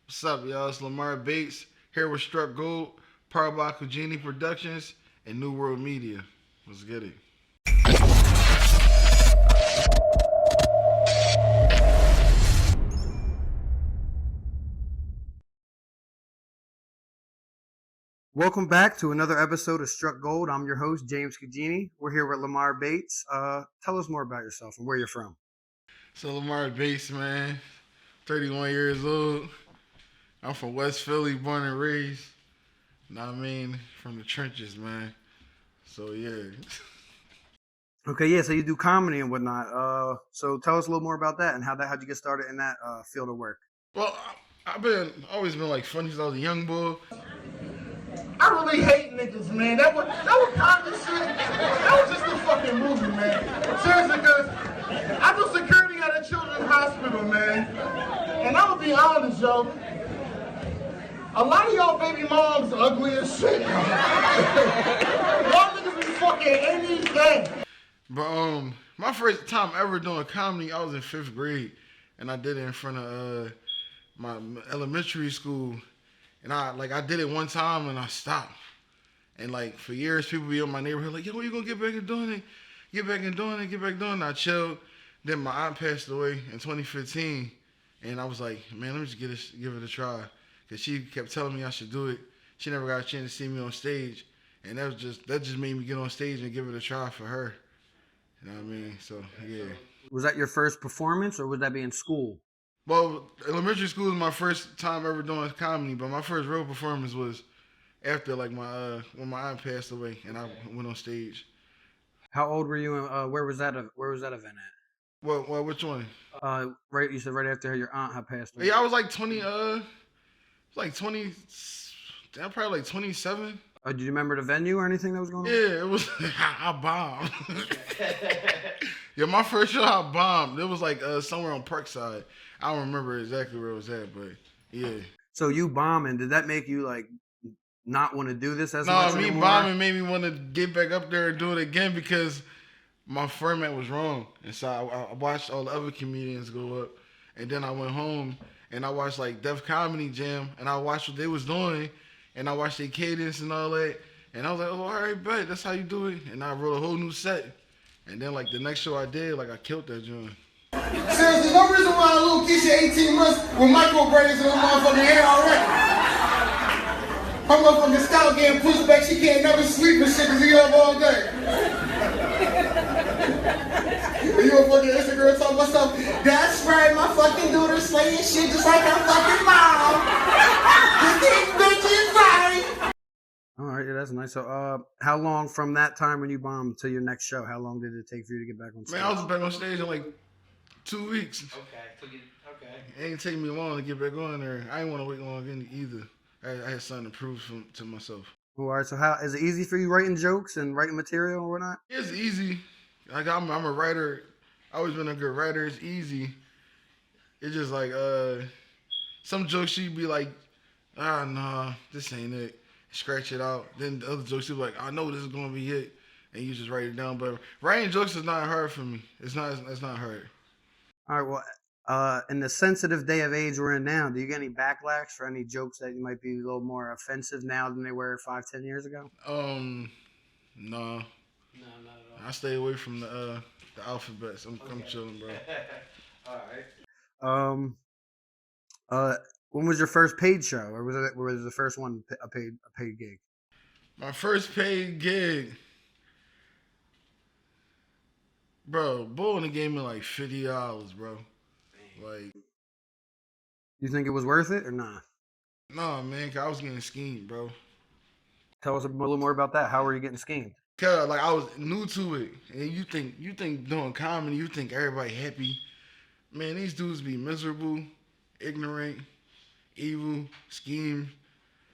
What's up, y'all? It's Lamar Bates here with Struck Gold, powered by Kujini Productions and New World Media. Let's get it. Welcome back to another episode of Struck Gold. I'm your host, James Kujini. We're here with Lamar Bates. Tell us more about yourself and where you're from. So Lamar Bates, man, 31 years old. I'm from West Philly, born and raised. Know what I mean? From the trenches, man. So yeah. Okay, yeah, so you do comedy and whatnot. So tell us a little more about that and how'd you get started in that field of work? Well, I've always been like funny since I was a young boy. I really hate niggas, man. That was kind of shit. That was just a fucking movie, man. Seriously, because I do security at a children's hospital, man. And I'm gonna be honest, yo. A lot of y'all baby moms ugly as shit. Y'all niggas be fucking anything. But my first time ever doing comedy, I was in 5th grade, and I did it in front of my elementary school. And I did it one time and I stopped. And like for years, people be in my neighborhood like, yo, when you gonna get back and doing it? Get back and doing it. I chilled. Then my aunt passed away in 2015, and I was like, man, let me just give it a try, cause she kept telling me I should do it. She never got a chance to see me on stage, and that just made me get on stage and give it a try for her. You know what I mean? So yeah. Was that your first performance or would that be in school? Well, elementary school was my first time ever doing comedy, but my first real performance was after like when my aunt passed away and I went on stage. How old were you and where was that event at? Well, which one? Right, you said right after your aunt had passed away. Yeah, I was like 20. Like 20. I'm probably like 27. Did you remember the venue or anything that was going on? Yeah, it was. I bombed. Yeah, my first show I bombed. It was like somewhere on Parkside. I don't remember exactly where it was at, but yeah. So you bombing, did that make you like not want to do this as much anymore? No, me bombing made me want to get back up there and do it again because my format was wrong. And so I watched all the other comedians go up, and then I went home and I watched like Def Comedy Jam, and I watched what they was doing, and I watched their cadence and all that, and I was like, oh, all right, bet, that's how you do it. And I wrote a whole new set. And then like the next show I did, like I killed that joint. Seriously, no reason why a little Keisha 18 months with micro braids in her motherfucking hair already. Her motherfucking scalp getting pushed back, she can't never sleep and shit because he up all day. And you a fucking Instagram talking about stuff. That's right, my fucking daughter's slaying shit just like her fucking mom. These bitches right. All right, yeah, that's nice. So, how long from that time when you bombed to your next show? How long did it take for you to get back on stage? Man, I was back on stage in like 2 weeks. Okay. It ain't take me long to get back on there. I didn't want to wait long either. I had something to prove to myself. All right, so how is it easy for you writing jokes and writing material or whatnot? It's easy. Like I'm a writer. I always been a good writer. It's easy. It's just like some jokes she'd be like, nah, this ain't it. Scratch it out. Then the other jokes she'd be like, I know this is gonna be it, and you just write it down. But writing jokes is not hard for me. It's not hard. All right, well, in the sensitive day of age we're in now, do you get any backlash for any jokes that might be a little more offensive now than they were 5-10 years ago? No. No, not at all. I stay away from the alphabets. I'm chilling, bro. All right. When was your first paid show, or was the first one a paid gig? My first paid gig, bro. Bull only gave me like $50, bro. Like, You think it was worth it or not? nah, man, 'cause I was getting schemed, bro. Tell us a little more about that. How were you getting schemed? Cause like I was new to it, and you think doing comedy, you think everybody happy. Man, these dudes be miserable, ignorant, evil, scheme.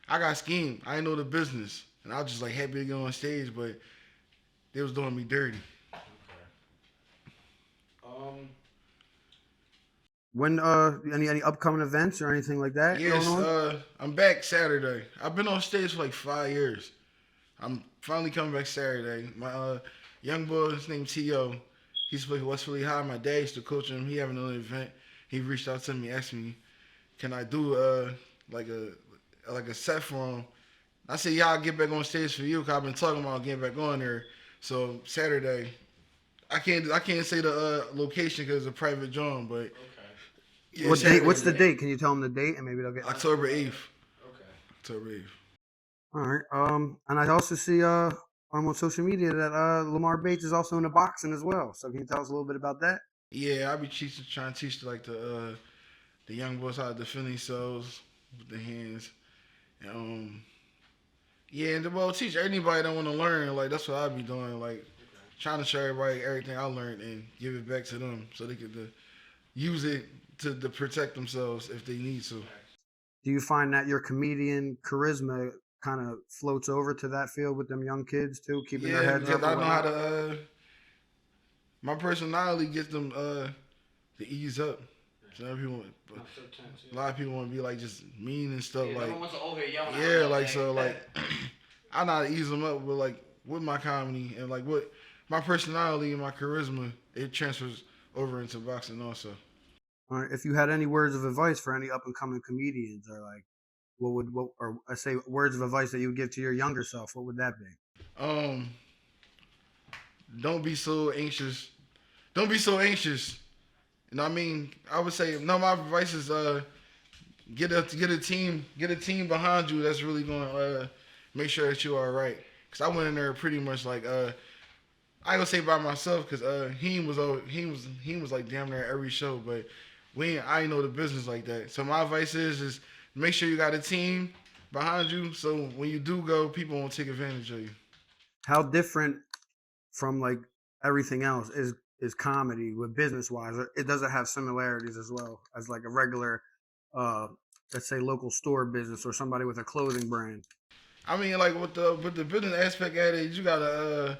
I got schemed. I didn't know the business, and I was just like happy to get on stage, but they was doing me dirty. When any upcoming events or anything like that? Yes, going on? I'm back Saturday. I've been on stage for like 5 years. I'm finally coming back Saturday. My young boy, his name T.O., he's playing West Philly High. My dad used to coach him. He having another event. He reached out to me, asked me can I do like a set for him? I said, yeah, I'll get back on stage for you because I've been talking about getting back on there. So Saturday, I can't say the location because it's a private joint, but yeah, What Saturday, date? What's the date? Can you tell them the date and maybe they'll get October 8th. Okay. October 8th. All right. And I also see on social media that Lamar Bates is also into boxing as well. So can you tell us a little bit about that? Yeah, I be trying to teach like the young boys how to defend themselves with the hands. And, yeah, and well, teach anybody that want to learn. Like that's what I be doing. Like trying to show everybody everything I learned and give it back to them so they could use it to protect themselves if they need to. Do you find that your comedian charisma kind of floats over to that field with them young kids too, keeping their Yeah, heads because up? I know how to. My personality gets them to ease up. So everyone, Not so tense. a lot of people want to be like just mean and stuff. Yeah, like no one wants to over yelling. yeah, like so like I know how to ease them up with my comedy and like what my personality and my charisma it transfers over into boxing also. All right. If you had any words of advice for any up and coming comedians, or like, or I say words of advice that you would give to your younger self, what would that be? Don't be so anxious. Don't be so anxious. You know what I mean? I would say no. My advice is get a team behind you that's really going to make sure that you are right. Cause I went in there pretty much like I ain't gonna say by myself because he was like damn near every show, but I ain't know the business like that. So my advice is make sure you got a team behind you so when you do go, people won't take advantage of you. How different from like everything else is comedy with business wise? It doesn't have similarities as well as like a regular, let's say local store business or somebody with a clothing brand. I mean, like with the business aspect at it, you gotta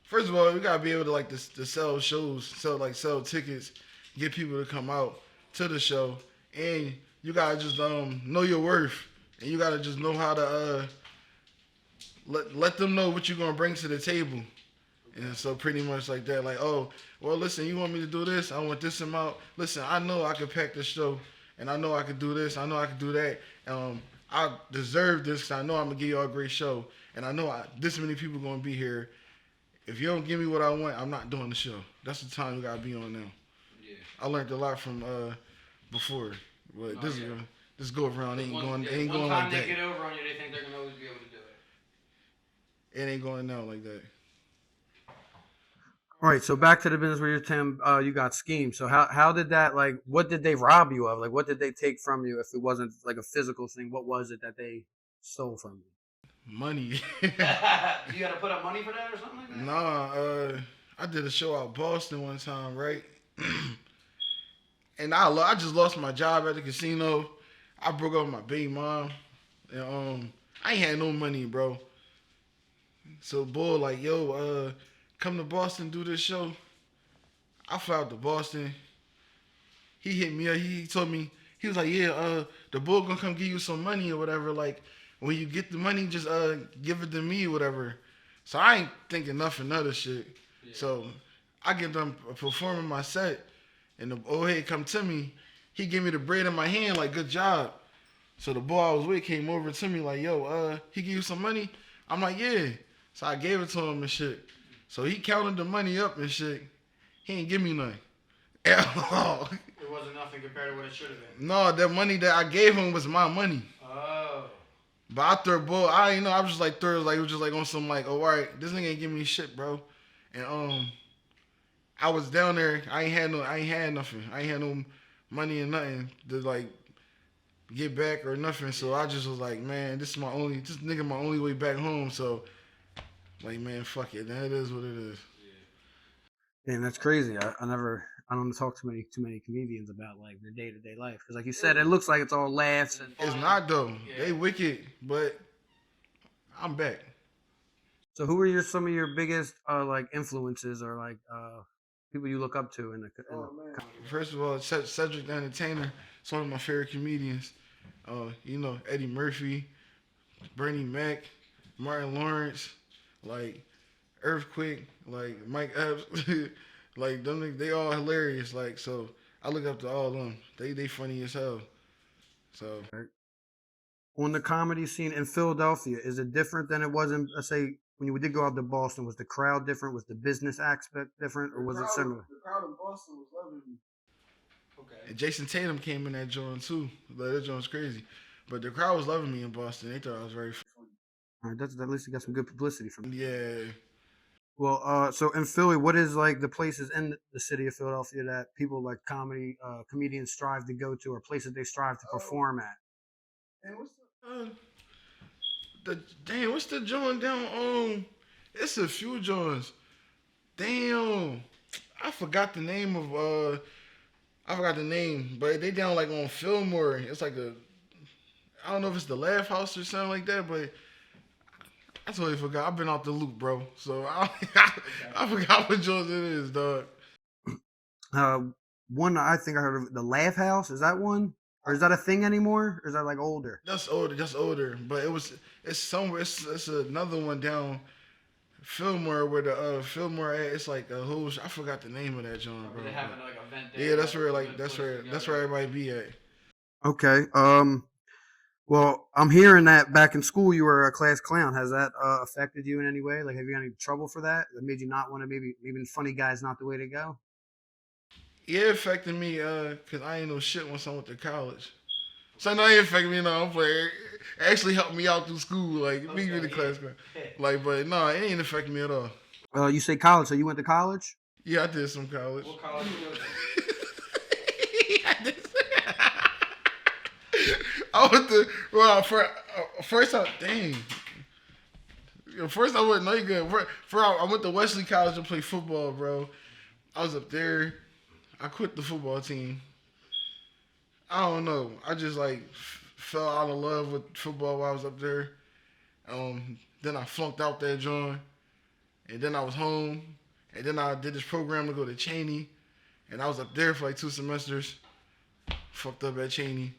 first of all, you gotta be able to like to sell shows, sell tickets, get people to come out to the show, and you gotta just know your worth, and you gotta just know how to let them know what you're gonna bring to the table. And so pretty much like that, like, oh, well, listen, you want me to do this? I want this amount. Listen, I know I could pack this show, and I know I could do this. I know I could do that. I deserve this because I know I'm going to give y'all a great show. And I know this many people going to be here. If you don't give me what I want, I'm not doing the show. That's the time you got to be on now. Yeah. I learned a lot from before. But this go around ain't going like that. One time they get over on you, they think they're going to always be able to do it. It ain't going now like that. All right, so back to the business where you're Tim. You got Scheme. So how did that, like, what did they rob you of? Like, what did they take from you if it wasn't like a physical thing? What was it that they stole from you? Money. You got to put up money for that or something like that? Nah, I did a show out Boston one time, right? And I just lost my job at the casino. I broke up with my baby mom, and I ain't had no money, bro. So boy, like, yo, come to Boston, do this show. I flew out to Boston. He hit me up. He told me, he was like, yeah, the bull gonna come give you some money or whatever. Like, when you get the money, just give it to me or whatever. So I ain't thinking nothing other shit. Yeah. So I get done performing my set, and the old head come to me. He gave me the bread in my hand, like, good job. So the boy I was with came over to me like, yo, he give you some money? I'm like, yeah. So I gave it to him and shit. So he counted the money up and shit. He ain't give me nothing at all. It wasn't nothing compared to what it should have been. No, that money that I gave him was my money. Oh. But I threw bull. I ain't know. I was just like it was just like on some like, oh, all right, this nigga ain't give me shit, bro. And I was down there. I ain't had nothing. I ain't had no money and nothing to like get back or nothing. So I just was like, man, this nigga my only way back home. So. Like, man, fuck it. That is what it is. Yeah, and that's crazy. I don't talk to many comedians about like their day-to-day life because, like you said, it looks like it's all laughs. And it's not though. Yeah. They wicked, but I'm back. So, who are some of your biggest like influences or like people you look up to in the First of all, Cedric the Entertainer. It's one of my favorite comedians. Eddie Murphy, Bernie Mac, Martin Lawrence. Like Earthquake, like Mike Epps, like them, they all hilarious. Like so, I look up to all of them. They funny as hell. So On the comedy scene in Philadelphia, is it different than it was in, let's say, when you did go out to Boston? Was the crowd different? Was the business aspect different, or was it similar? The crowd in Boston was loving me. Okay. and Jason Tatum came in that joint too. Like, that joint was crazy. But the crowd was loving me in Boston. They thought I was very funny. All right, at least you got some good publicity from it. Yeah. Well, so in Philly, what is like the places in the city of Philadelphia that people like comedians strive to go to, or places they strive to perform at? And what's What's the joint down? It's a few joints. Damn, I forgot the name of but they down like on Fillmore. It's like I don't know if it's the Laugh House or something like that, but I totally forgot. I've been off the loop, bro. So I forgot what joint it is, dog. One I think I heard of, the Laugh House. Is that one, or is that a thing anymore? Or is that like older? That's older. But it's somewhere. It's another one down Fillmore where the Fillmore at. It's like a whole. I forgot the name of that joint, bro. They having like an event there. Yeah, that's where everybody be at. Okay. Well, I'm hearing that back in school you were a class clown. Has that affected you in any way? Like, have you got any trouble for that? That made you not want to maybe funny guy's not the way to go? Yeah, it affected me because I ain't no shit once I went to college. So no, it affected me. No, I'm playing. It actually helped me out through school, like me in the class. Like, but no, it ain't affecting me at all. You say college, so you went to college? Yeah, I did some college. What college you go to? I went to first I wasn't no good. I went to Wesley College to play football, bro. I was up there. I quit the football team. I don't know. I just like fell out of love with football while I was up there. Then I flunked out that joint, and then I was home, and then I did this program to go to Cheney, and I was up there for like 2 semesters. Fucked up at Cheney.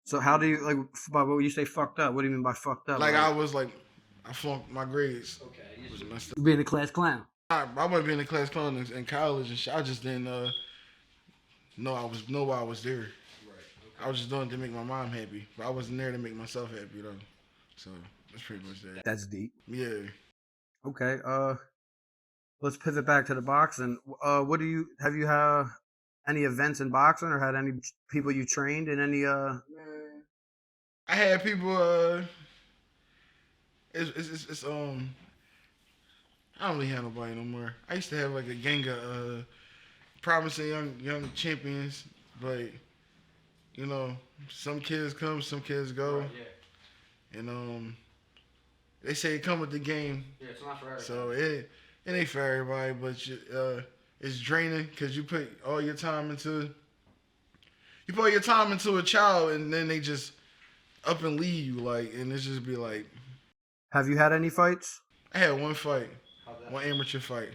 So how do you like? When you say fucked up, what do you mean by fucked up? Like I flunked my grades. Okay. It was messed up. You being a class clown. I wasn't being a class clown in college and shit. I just didn't know why I was there. Right. Okay. I was just doing it to make my mom happy, but I wasn't there to make myself happy though. So that's pretty much that. That's deep. Yeah. Okay. Let's pivot back to the boxing. What do you have any events in boxing, or had any people you trained in any Man, I had people. I don't really have nobody no more. I used to have like a gang of promising young champions, but you know, some kids come, some kids go, Right, yeah. and they say it come with the game. Yeah, it's not for everybody. So it ain't for everybody, but it's draining because you put all your time into a child, and then they just up and leave you, like, and it's just be like. Have you had any fights? I had one fight, How'd that one amateur fight.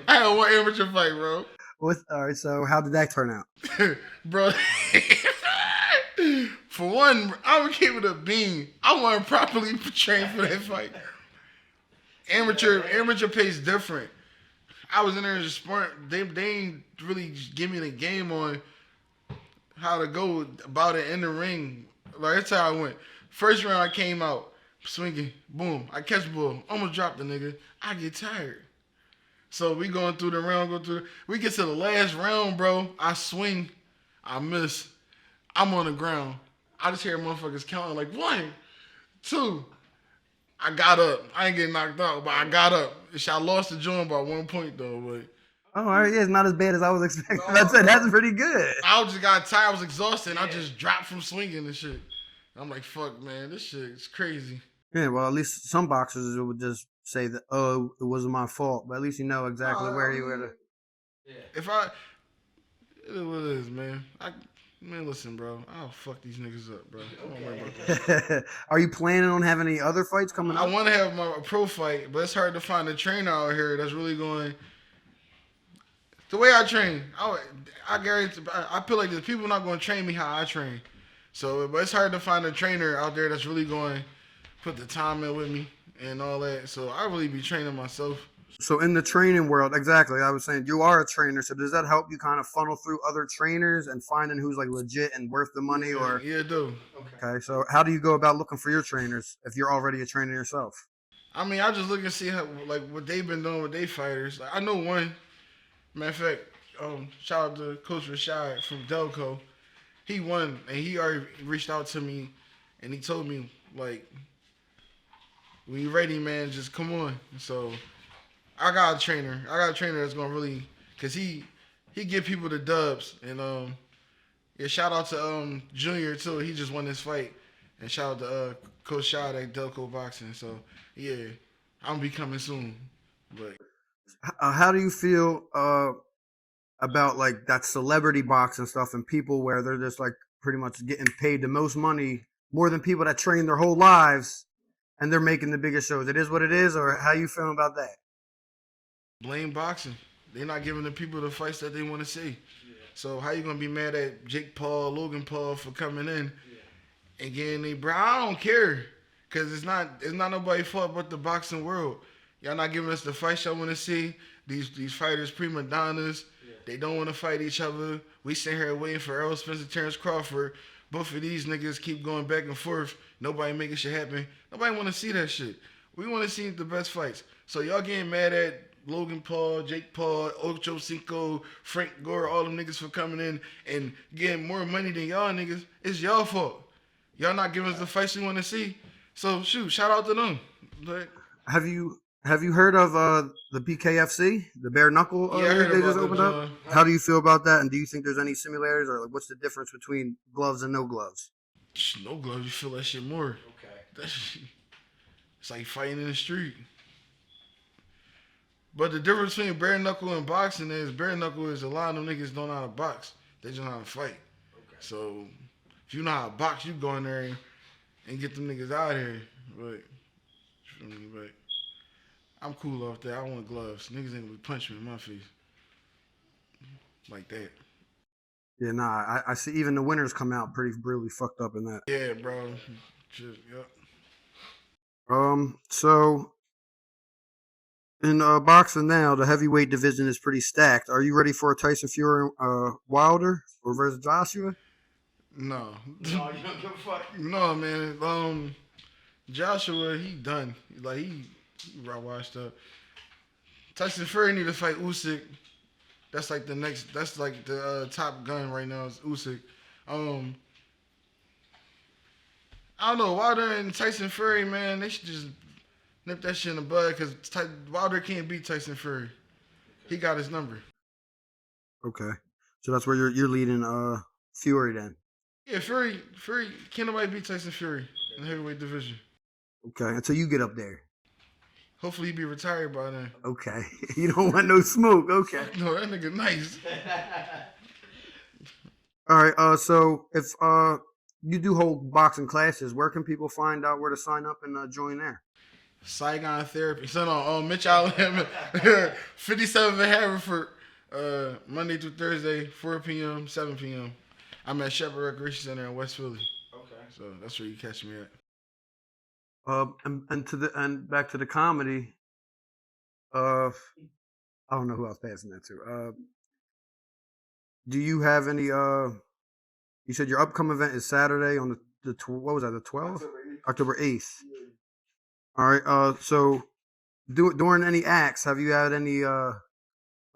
I had one amateur fight, bro. All right. So how did that turn out? Bro, for one, I would keep it a bean. I wasn't properly trained for that fight. Amateur pays different. I was in there just smart. They ain't really give me the game on how to go about it in the ring. Like, that's how I went. First round, I came out swinging, boom. I catch the ball, almost dropped the nigga. I get tired. So we going through the round, we get to the last round, bro. I swing, I miss. I'm on the ground. I just hear motherfuckers counting like 1, 2. I got up. I ain't getting knocked out, but I got up. I lost the joint by 1 point though, but. Oh, all right. Yeah, it's not as bad as I was expecting. That's pretty good. I just got tired. I was exhausted. And I just dropped from swinging and shit. I'm like, fuck, man, this shit is crazy. Yeah, well, at least some boxers would just say that, oh, it wasn't my fault. But at least you know exactly where you were. Yeah. It is what it is, man. Man, listen, bro. I'll fuck these niggas up, bro. Don't worry about that. Are you planning on having any other fights coming up? I want to have a pro fight, but it's hard to find a trainer out here that's really going. The way I train, I guarantee. I feel like the people not going to train me how I train. So, but it's hard to find a trainer out there that's really going to put the time in with me and all that. So I really be training myself. So in the training world, exactly, I was saying you are a trainer. So does that help you kind of funnel through other trainers and finding who's like legit and worth the money? Or Yeah, it do. okay, so how do you go about looking for your trainers if you're already a trainer yourself? I mean, I just look and see how like what they've been doing with their fighters. Like, I know one. Matter of fact, shout out to Coach Rashad from Delco. He won, and he already reached out to me, and he told me like, when you ready, man, just come on. So I got a trainer. I got a trainer that's gonna really, cause he give people the dubs, and yeah, shout out to Junior too. He just won this fight, and shout out to Coach Shad at Delco Boxing. So yeah, I'm be coming soon. But How do you feel about like that celebrity boxing stuff and people where they're just like pretty much getting paid the most money more than people that train their whole lives and they're making the biggest shows? It is what it is, or how you feeling about that? blame boxing. They're not giving the people the fights that they want to see. Yeah. So how you gonna be mad at Jake Paul, Logan Paul for coming in and getting they bro? I don't care, cause it's not nobody's fault but the boxing world. Y'all not giving us the fights y'all want to see. These fighters prima donnas. Yeah. They don't want to fight each other. We sitting here waiting for Errol Spence and Terrence Crawford. Both of these niggas keep going back and forth. Nobody making shit happen. Nobody want to see that shit. We want to see the best fights. So y'all getting mad at Logan Paul, Jake Paul, Ocho Cinco, Frank Gore, all them niggas for coming in and getting more money than y'all niggas. It's y'all fault. Y'all not giving us the fights we want to see. So shoot, shout out to them. Like, Have you heard of the BKFC, the bare knuckle? Yeah, I heard they about just that, opened up. John. How do you feel about that? And do you think there's any similarities, or like, what's the difference between gloves and no gloves? no gloves, you feel that shit more. Okay. That shit, it's like fighting in the street. But the difference between bare knuckle and boxing is bare knuckle is a lot of them niggas don't know how to box. They just know how to fight. Okay. So if you know how to box, you go in there and get them niggas out of here. But I'm cool off that. I want gloves. Niggas ain't gonna be punching me in my face. Like that. Yeah, nah. I see even the winners come out pretty brutally fucked up in that. Yeah, bro. Just, yep. So in boxing now, the heavyweight division is pretty stacked. Are you ready for a Tyson Fury Wilder or versus Joshua? No. No, you don't give a fuck. No, man. Joshua, he done. Like he washed up. Tyson Fury need to fight Usyk. That's like the next. That's like the top gun right now is Usyk. I don't know, Wilder and Tyson Fury, man. They should just nip that shit in the bud because Wilder can't beat Tyson Fury. He got his number. Okay, so that's where you're leading Fury then. Yeah, Fury can't nobody beat Tyson Fury in the heavyweight division. Okay, until you get up there. Hopefully he be retired by then. Okay, you don't want no smoke. Okay. No, that nigga nice. All right. So if you do hold boxing classes, where can people find out where to sign up and join there? Saigon Therapy. So no, Mitch Allen, 57 in Haverford, Monday through Thursday, 4 p.m., 7 p.m. I'm at Shepherd Recreation Center in West Philly. Okay. So that's where you catch me at. And back to the comedy. I don't know who I was passing that to. Do you have any? You said your upcoming event is Saturday on the what was that? The 12th, October 8th. All right. So, during any acts, have you had any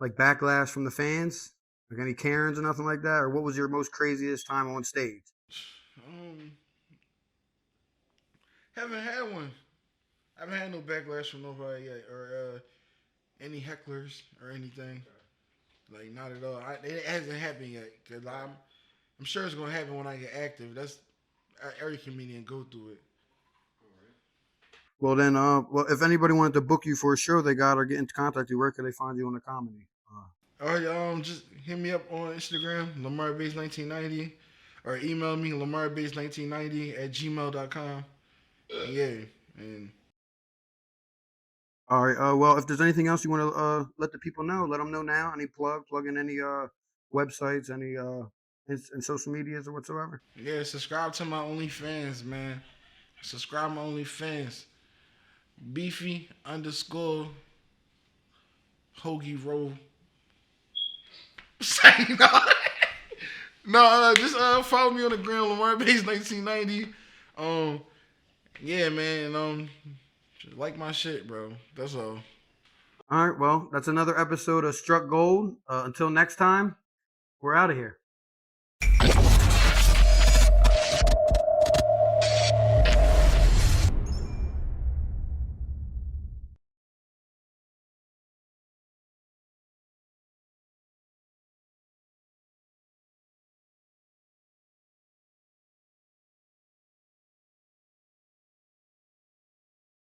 like backlash from the fans, like any Karens or nothing like that, or what was your most craziest time on stage? Haven't had one. I haven't had no backlash from nobody yet, or any hecklers or anything. Like not at all. It hasn't happened yet. Cause I'm sure it's gonna happen when I get active. That's every comedian go through it. Well then, well if anybody wanted to book you for a show, they got or get in contact with you. Where can they find you on the comedy? All right, just hit me up on Instagram, LamarBase1990, or email me LamarBase1990@gmail.com. Yeah, and all right. Well, if there's anything else you want to let the people know, let them know now. Any plug in any websites, any in social medias or whatsoever. Yeah, subscribe to my OnlyFans, man. Subscribe to my OnlyFans. Beefy _ Hoagie Roll. Say no. No, just follow me on the gram, Lamar Base 1990. Yeah, man. Just like my shit, bro. That's all. All right, well, that's another episode of Struck Gold. Until next time, we're out of here.